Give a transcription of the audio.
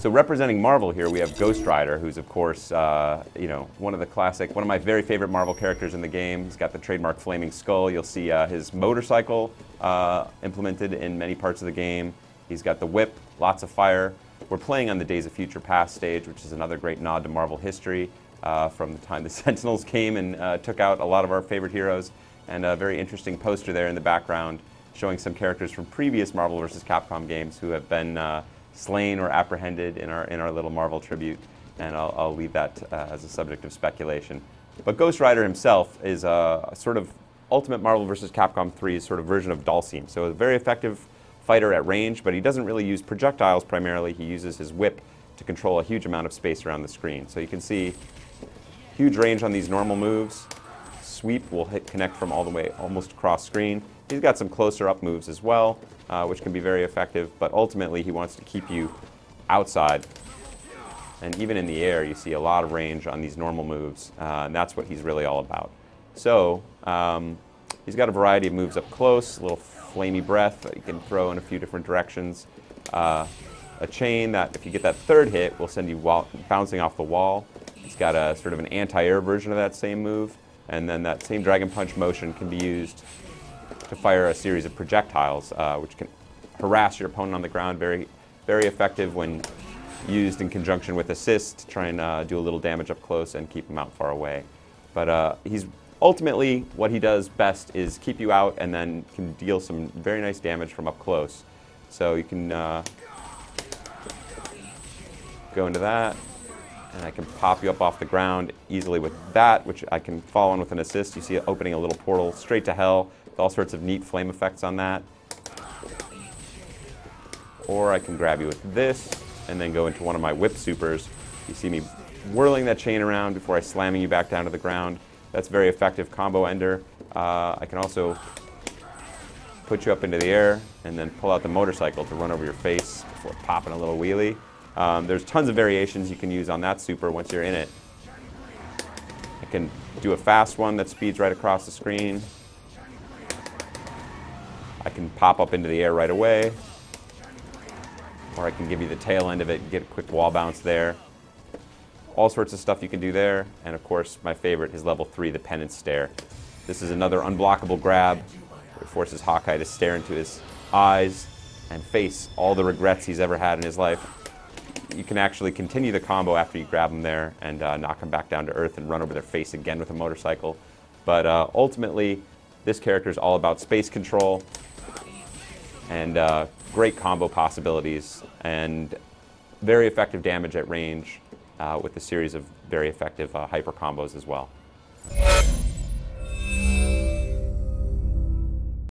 So representing Marvel here, we have Ghost Rider, who's of course, one of my very favorite Marvel characters in the game. He's got the trademark flaming skull. You'll see his motorcycle implemented in many parts of the game. He's got the whip, lots of fire. We're playing on the Days of Future Past stage, which is another great nod to Marvel history from the time the Sentinels came and took out a lot of our favorite heroes. And a very interesting poster there in the background showing some characters from previous Marvel vs. Capcom games who have been slain or apprehended in our little Marvel tribute, and I'll leave that as a subject of speculation. But Ghost Rider himself is a sort of ultimate Marvel vs. Capcom 3's sort of version of Dhalsim. So a very effective fighter at range, but he doesn't really use projectiles primarily. He uses his whip to control a huge amount of space around the screen. So you can see huge range on these normal moves. Sweep will connect from all the way almost across screen. He's got some closer up moves as well, which can be very effective, but ultimately he wants to keep you outside. And even in the air, you see a lot of range on these normal moves, and that's what he's really all about. So he's got a variety of moves up close, a little flamey breath that you can throw in a few different directions. A chain that, if you get that third hit, will send you bouncing off the wall. He's got a sort of an anti-air version of that same move, and then that same Dragon Punch motion can be used to fire a series of projectiles, which can harass your opponent on the ground. Very, very effective when used in conjunction with assist to try and do a little damage up close and keep him out far away. But he's ultimately, what he does best is keep you out and then can deal some very nice damage from up close. So you can go into that, and I can pop you up off the ground easily with that, which I can fall on with an assist. You see it opening a little portal straight to hell with all sorts of neat flame effects on that. Or I can grab you with this and then go into one of my whip supers. You see me whirling that chain around before I slamming you back down to the ground. That's a very effective combo ender. I can also put you up into the air and then pull out the motorcycle to run over your face before popping a little wheelie. There's tons of variations you can use on that super once you're in it. I can do a fast one that speeds right across the screen. I can pop up into the air right away. Or I can give you the tail end of it and get a quick wall bounce there. All sorts of stuff you can do there. And of course, my favorite is level 3, the Penance Stare. This is another unblockable grab. It forces Hawkeye to stare into his eyes and face all the regrets he's ever had in his life. You can actually continue the combo after you grab him there and knock him back down to earth and run over their face again with a motorcycle. But ultimately, this character is all about space control and great combo possibilities and very effective damage at range with a series of very effective hyper combos as well.